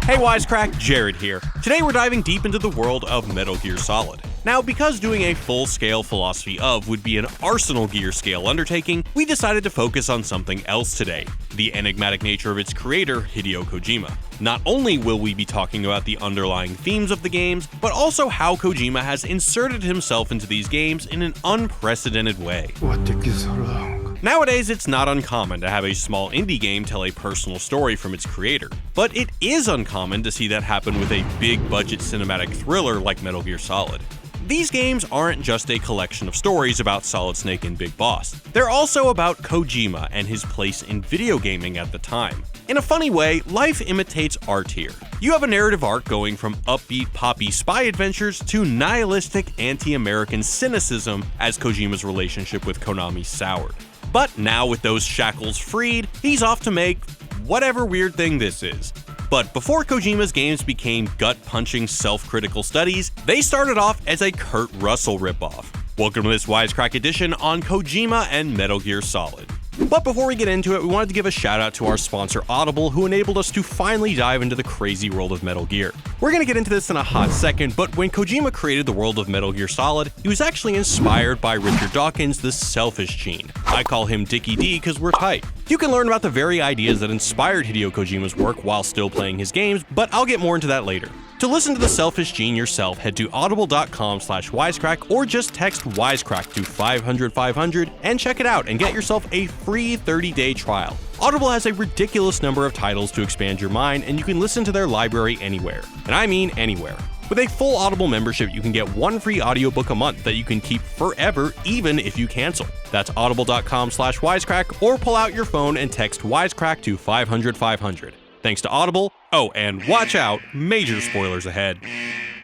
Hey Wisecrack, Jared here. Today we're diving deep into the world of Metal Gear Solid. Now, because doing a full-scale philosophy of would be an Arsenal Gear scale undertaking, we decided to focus on something else today, the enigmatic nature of its creator, Hideo Kojima. Not only will we be talking about the underlying themes of the games, but also how Kojima has inserted himself into these games in an unprecedented way. What took you so long? Nowadays, it's not uncommon to have a small indie game tell a personal story from its creator, but it is uncommon to see that happen with a big-budget cinematic thriller like Metal Gear Solid. These games aren't just a collection of stories about Solid Snake and Big Boss. They're also about Kojima and his place in video gaming at the time. In a funny way, life imitates art here. You have a narrative arc going from upbeat poppy spy adventures to nihilistic anti-American cynicism as Kojima's relationship with Konami soured. But now with those shackles freed, he's off to make whatever weird thing this is. But before Kojima's games became gut-punching self-critical studies, they started off as a Kurt Russell ripoff. Welcome to this Wisecrack edition on Kojima and Metal Gear Solid. But before we get into it, we wanted to give a shout out to our sponsor Audible, who enabled us to finally dive into the crazy world of Metal Gear. We're gonna get into this in a hot second, but when Kojima created the world of Metal Gear Solid, he was actually inspired by Richard Dawkins' The Selfish Gene. I call him Dickie D because we're tight. You can learn about the very ideas that inspired Hideo Kojima's work while still playing his games, but I'll get more into that later. To listen to The Selfish Gene yourself, head to audible.com/wisecrack or just text Wisecrack to 500-500 and check it out and get yourself a free 30-day trial. Audible has a ridiculous number of titles to expand your mind, and you can listen to their library anywhere. And I mean anywhere. With a full Audible membership, you can get one free audiobook a month that you can keep forever, even if you cancel. That's audible.com/wisecrack or pull out your phone and text Wisecrack to 500-500. Thanks to Audible. Oh, and watch out, major spoilers ahead.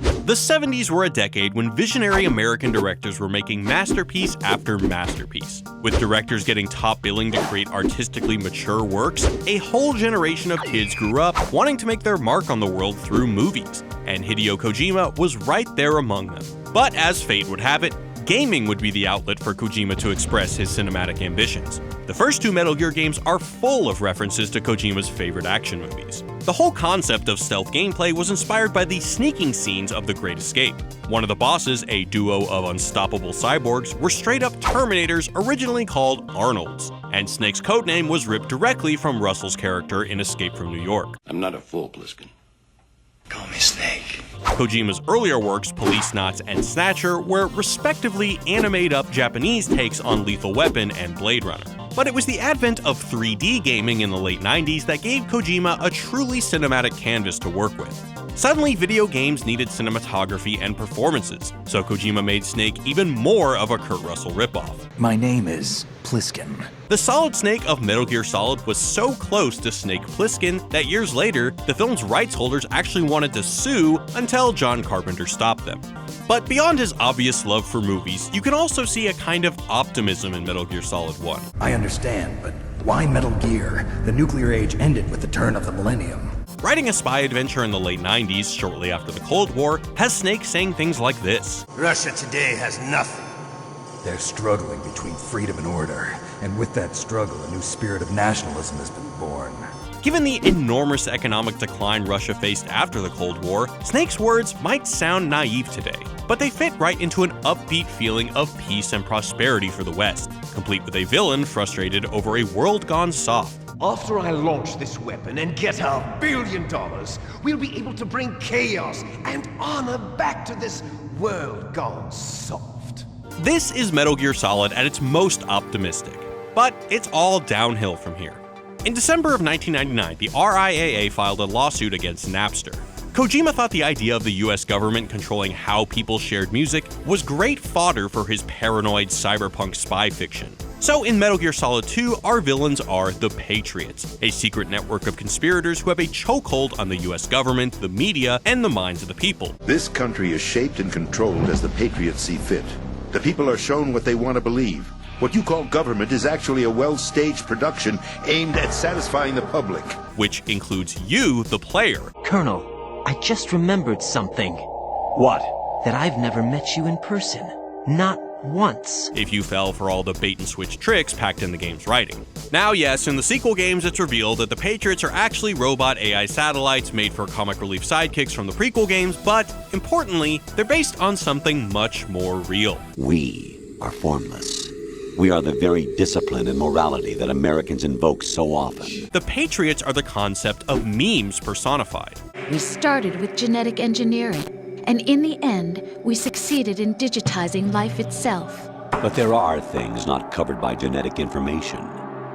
The 70s were a decade when visionary American directors were making masterpiece after masterpiece. With directors getting top billing to create artistically mature works, a whole generation of kids grew up wanting to make their mark on the world through movies, and Hideo Kojima was right there among them. But as fate would have it, gaming would be the outlet for Kojima to express his cinematic ambitions. The first two Metal Gear games are full of references to Kojima's favorite action movies. The whole concept of stealth gameplay was inspired by the sneaking scenes of The Great Escape. One of the bosses, a duo of unstoppable cyborgs, were straight-up Terminators originally called Arnolds, and Snake's codename was ripped directly from Russell's character in Escape from New York. I'm not a fool, Pliskin. Call me Snake. Kojima's earlier works, Police Knots and Snatcher, were respectively anime-up Japanese takes on Lethal Weapon and Blade Runner. But it was the advent of 3D gaming in the late 90s that gave Kojima a truly cinematic canvas to work with. Suddenly, video games needed cinematography and performances, so Kojima made Snake even more of a Kurt Russell ripoff. My name is Pliskin. The Solid Snake of Metal Gear Solid was so close to Snake Plissken that years later, the film's rights holders actually wanted to sue until John Carpenter stopped them. But beyond his obvious love for movies, you can also see a kind of optimism in Metal Gear Solid 1. I understand, but why Metal Gear? The nuclear age ended with the turn of the millennium. Writing a spy adventure in the late 90s, shortly after the Cold War, has Snake saying things like this. Russia today has nothing. They're struggling between freedom and order, and with that struggle, a new spirit of nationalism has been born. Given the enormous economic decline Russia faced after the Cold War, Snake's words might sound naive today, but they fit right into an upbeat feeling of peace and prosperity for the West, complete with a villain frustrated over a world gone soft. After I launch this weapon and get $1 billion, we'll be able to bring chaos and honor back to this world gone soft. This is Metal Gear Solid at its most optimistic, but it's all downhill from here. In December of 1999, the RIAA filed a lawsuit against Napster. Kojima thought the idea of the US government controlling how people shared music was great fodder for his paranoid cyberpunk spy fiction. So in Metal Gear Solid 2, our villains are the Patriots, a secret network of conspirators who have a chokehold on the US government, the media, and the minds of the people. This country is shaped and controlled as the Patriots see fit. The people are shown what they want to believe. What you call government is actually a well-staged production aimed at satisfying the public. Which includes you, the player. Colonel, I just remembered something. What? That I've never met you in person. Not once. If you fell for all the bait-and-switch tricks packed in the game's writing. Now yes, in the sequel games it's revealed that the Patriots are actually robot AI satellites made for comic relief sidekicks from the prequel games, but importantly, they're based on something much more real. We are formless. We are the very discipline and morality that Americans invoke so often. The Patriots are the concept of memes personified. We started with genetic engineering, and in the end, we succeeded in digitizing life itself. But there are things not covered by genetic information.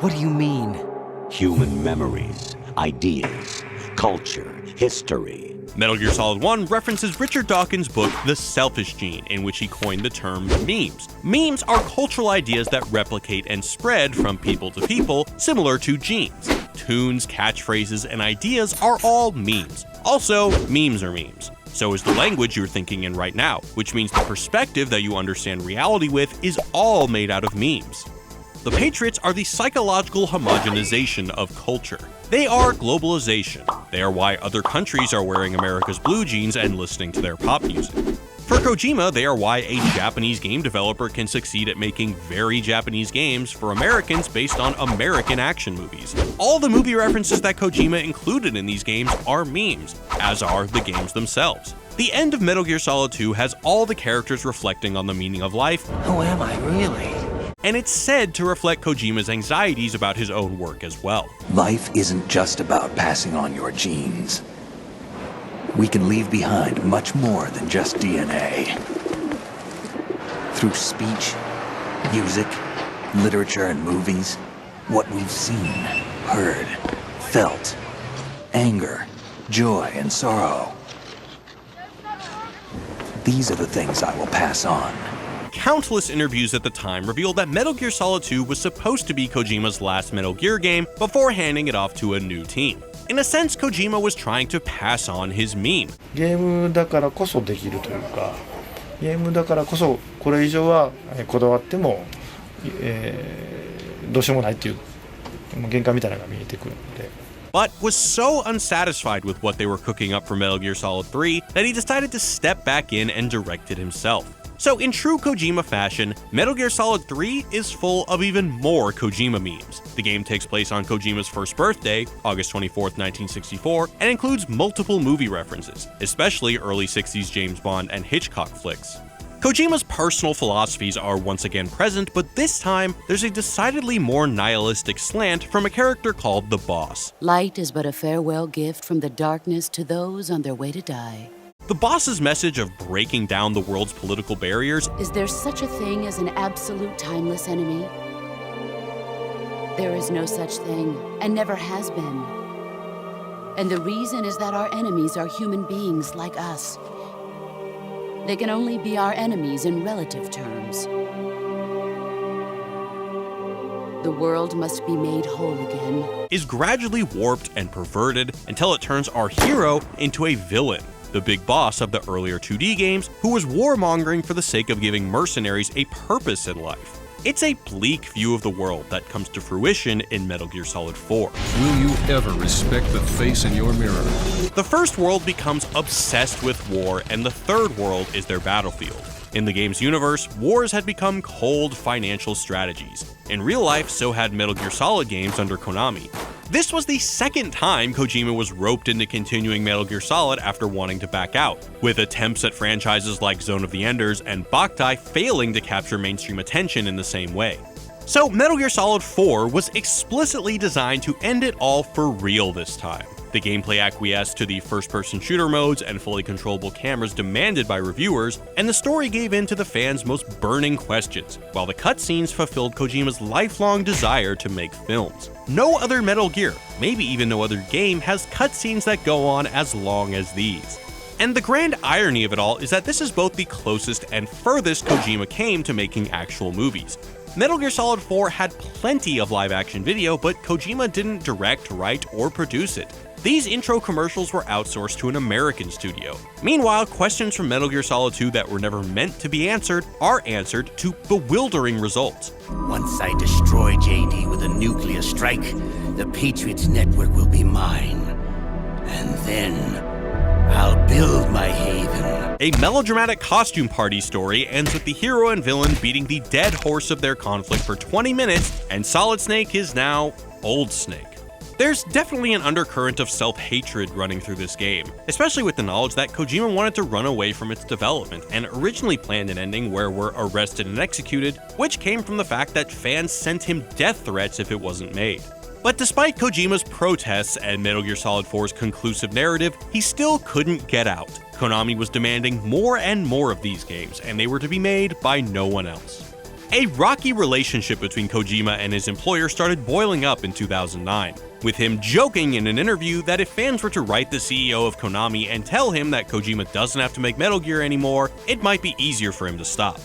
What do you mean? Human memories, ideas, culture, history. Metal Gear Solid 1 references Richard Dawkins' book The Selfish Gene, in which he coined the term memes. Memes are cultural ideas that replicate and spread from people to people, similar to genes. Tunes, catchphrases, and ideas are all memes. Also, memes are memes. So is the language you're thinking in right now, which means the perspective that you understand reality with is all made out of memes. The Patriots are the psychological homogenization of culture. They are globalization. They are why other countries are wearing America's blue jeans and listening to their pop music. For Kojima, they are why a Japanese game developer can succeed at making very Japanese games for Americans based on American action movies. All the movie references that Kojima included in these games are memes, as are the games themselves. The end of Metal Gear Solid 2 has all the characters reflecting on the meaning of life. Who am I, really? And it's said to reflect Kojima's anxieties about his own work as well. Life isn't just about passing on your genes. We can leave behind much more than just DNA. Through speech, music, literature, and movies, what we've seen, heard, felt, anger, joy, and sorrow. These are the things I will pass on. Countless interviews at the time revealed that Metal Gear Solid 2 was supposed to be Kojima's last Metal Gear game before handing it off to a new team. In a sense, Kojima was trying to pass on his meme. ゲームだからこそできるというか、ゲームだからこそこれ以上はこだわっても、どうしようもないっていう限界みたいなのが見えてくるので。 But was so unsatisfied with what they were cooking up for Metal Gear Solid 3 that he decided to step back in and direct it himself. So in true Kojima fashion, Metal Gear Solid 3 is full of even more Kojima memes. The game takes place on Kojima's first birthday, August 24th, 1964, and includes multiple movie references, especially early 60s James Bond and Hitchcock flicks. Kojima's personal philosophies are once again present, but this time, there's a decidedly more nihilistic slant from a character called the Boss. Light is but a farewell gift from the darkness to those on their way to die. The Boss's message of breaking down the world's political barriers. Is there such a thing as an absolute timeless enemy? There is no such thing, and never has been. And the reason is that our enemies are human beings like us. They can only be our enemies in relative terms. The world must be made whole again. Is gradually warped and perverted until it turns our hero into a villain, the big boss of the earlier 2D games, who was warmongering for the sake of giving mercenaries a purpose in life. It's a bleak view of the world that comes to fruition in Metal Gear Solid 4. Will you ever respect the face in your mirror? The first world becomes obsessed with war, and the third world is their battlefield. In the game's universe, wars had become cold financial strategies. In real life, so had Metal Gear Solid games under Konami. This was the second time Kojima was roped into continuing Metal Gear Solid after wanting to back out, with attempts at franchises like Zone of the Enders and Boktai failing to capture mainstream attention in the same way. So Metal Gear Solid 4 was explicitly designed to end it all for real this time. The gameplay acquiesced to the first-person shooter modes and fully controllable cameras demanded by reviewers, and the story gave in to the fans' most burning questions, while the cutscenes fulfilled Kojima's lifelong desire to make films. No other Metal Gear, maybe even no other game, has cutscenes that go on as long as these. And the grand irony of it all is that this is both the closest and furthest Kojima came to making actual movies. Metal Gear Solid 4 had plenty of live-action video, but Kojima didn't direct, write, or produce it. These intro commercials were outsourced to an American studio. Meanwhile, questions from Metal Gear Solid 2 that were never meant to be answered are answered to bewildering results. Once I destroy JD with a nuclear strike, the Patriot's network will be mine. And then I'll build my haven. A melodramatic costume party story ends with the hero and villain beating the dead horse of their conflict for 20 minutes, and Solid Snake is now Old Snake. There's definitely an undercurrent of self-hatred running through this game, especially with the knowledge that Kojima wanted to run away from its development and originally planned an ending where we're arrested and executed, which came from the fact that fans sent him death threats if it wasn't made. But despite Kojima's protests and Metal Gear Solid 4's conclusive narrative, he still couldn't get out. Konami was demanding more and more of these games, and they were to be made by no one else. A rocky relationship between Kojima and his employer started boiling up in 2009, with him joking in an interview that if fans were to write the CEO of Konami and tell him that Kojima doesn't have to make Metal Gear anymore, it might be easier for him to stop.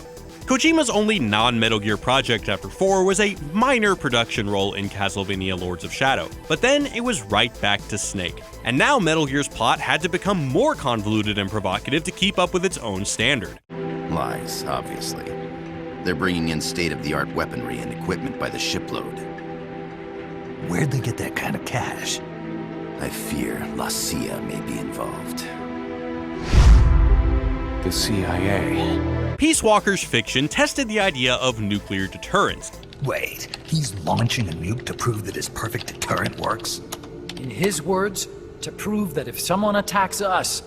Kojima's only non-Metal Gear project after 4 was a minor production role in Castlevania Lords of Shadow, but then it was right back to Snake. And now Metal Gear's plot had to become more convoluted and provocative to keep up with its own standard. Lies, obviously. They're bringing in state-of-the-art weaponry and equipment by the shipload. Where'd they get that kind of cash? I fear La CIA may be involved. The CIA. Peace Walker's fiction tested the idea of nuclear deterrence. Wait, he's launching a nuke to prove that his perfect deterrent works? In his words, to prove that if someone attacks us,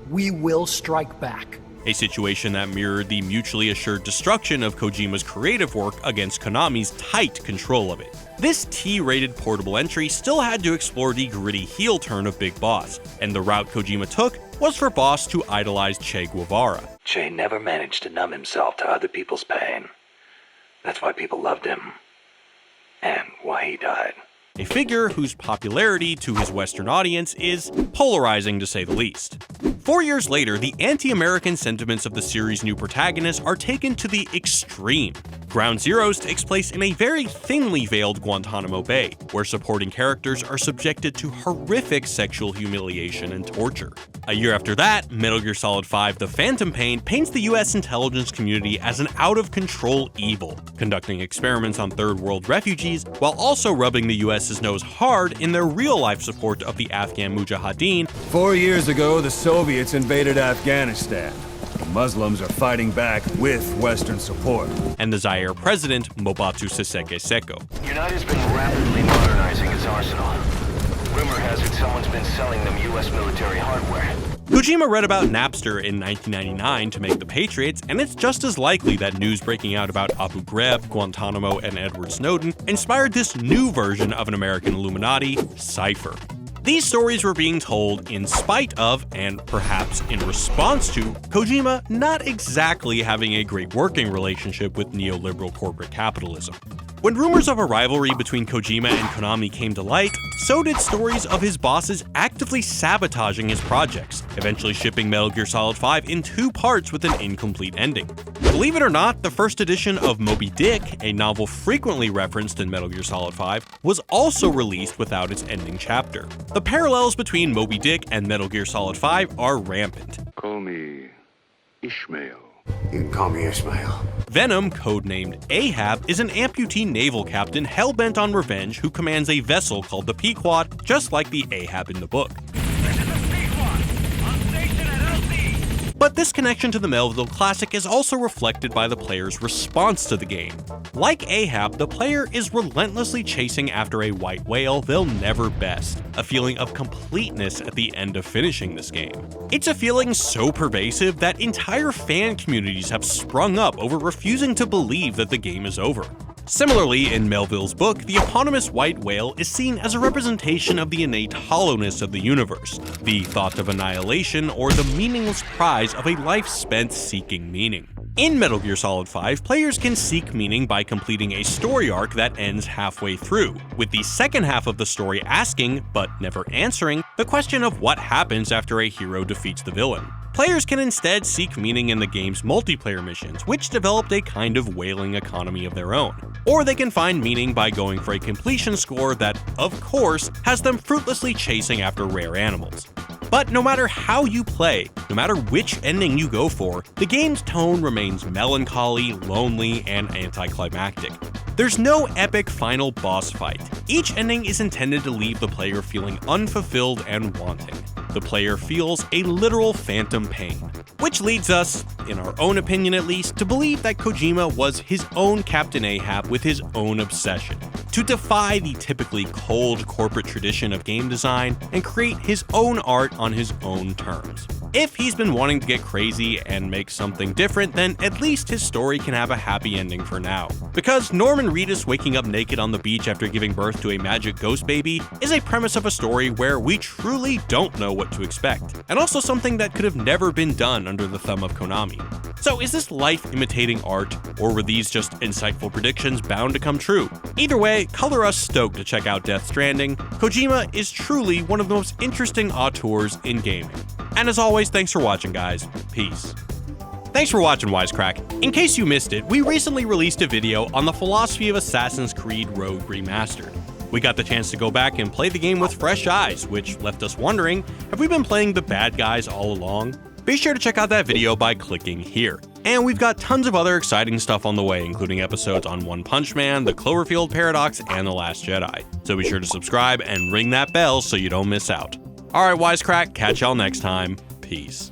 we will strike back. A situation that mirrored the mutually assured destruction of Kojima's creative work against Konami's tight control of it. This T-rated portable entry still had to explore the gritty heel turn of Big Boss, and the route Kojima took was for Boss to idolize Che Guevara. Che never managed to numb himself to other people's pain. That's why people loved him. And why he died. A figure whose popularity to his Western audience is polarizing to say the least. 4 years later, the anti-American sentiments of the series' new protagonists are taken to the extreme. Ground Zeroes takes place in a very thinly veiled Guantanamo Bay, where supporting characters are subjected to horrific sexual humiliation and torture. A year after that, Metal Gear Solid 5: The Phantom Pain paints the US intelligence community as an out-of-control evil, conducting experiments on third world refugees, while also rubbing the US's nose hard in their real-life support of the Afghan Mujahideen. 4 years ago, the Soviets invaded Afghanistan. The Muslims are fighting back with Western support. And the Zaire president, Mobutu Sese Seko. United's been rapidly modernizing its arsenal. Rumor has it someone's been selling them US military hardware. Kojima read about Napster in 1999 to make the Patriots, and it's just as likely that news breaking out about Abu Ghraib, Guantanamo, and Edward Snowden inspired this new version of an American Illuminati, Cypher. These stories were being told in spite of, and perhaps in response to, Kojima not exactly having a great working relationship with neoliberal corporate capitalism. When rumors of a rivalry between Kojima and Konami came to light, so did stories of his bosses actively sabotaging his projects, eventually shipping Metal Gear Solid 5 in 2 parts with an incomplete ending. Believe it or not, the first edition of Moby Dick, a novel frequently referenced in Metal Gear Solid 5, was also released without its ending chapter. The parallels between Moby Dick and Metal Gear Solid 5 are rampant. Call me Ishmael. You can call me Ishmael. Venom, codenamed Ahab, is an amputee naval captain hell-bent on revenge who commands a vessel called the Pequod, just like the Ahab in the book. But this connection to the Melville classic is also reflected by the player's response to the game. Like Ahab, the player is relentlessly chasing after a white whale they'll never best, a feeling of completeness at the end of finishing this game. It's a feeling so pervasive that entire fan communities have sprung up over refusing to believe that the game is over. Similarly, in Melville's book, the eponymous white whale is seen as a representation of the innate hollowness of the universe, the thought of annihilation, or the meaningless prize of a life spent seeking meaning. In Metal Gear Solid 5, players can seek meaning by completing a story arc that ends halfway through, with the second half of the story asking, but never answering, the question of what happens after a hero defeats the villain. Players can instead seek meaning in the game's multiplayer missions, which developed a kind of whaling economy of their own. Or they can find meaning by going for a completion score that, of course, has them fruitlessly chasing after rare animals. But no matter how you play, no matter which ending you go for, the game's tone remains melancholy, lonely, and anticlimactic. There's no epic final boss fight. Each ending is intended to leave the player feeling unfulfilled and wanting. The player feels a literal phantom pain, which leads us, in our own opinion at least, to believe that Kojima was his own Captain Ahab with his own obsession, to defy the typically cold corporate tradition of game design and create his own art on his own terms. If he's been wanting to get crazy and make something different, then at least his story can have a happy ending for now. Because Norman Reedus waking up naked on the beach after giving birth to a magic ghost baby is a premise of a story where we truly don't know what to expect, and also something that could have never been done under the thumb of Konami. So is this life imitating art, or were these just insightful predictions bound to come true? Either way, color us stoked to check out Death Stranding. Kojima is truly one of the most interesting auteurs in gaming. And as always, thanks for watching, guys. Peace. Thanks for watching, Wisecrack. In case you missed it, we recently released a video on the philosophy of Assassin's Creed Rogue Remastered. We got the chance to go back and play the game with fresh eyes, which left us wondering, have we been playing the bad guys all along? Be sure to check out that video by clicking here. And we've got tons of other exciting stuff on the way, including episodes on One Punch Man, the Cloverfield Paradox, and The Last Jedi. So be sure to subscribe and ring that bell so you don't miss out. Alright, Wisecrack, catch y'all next time. Peace.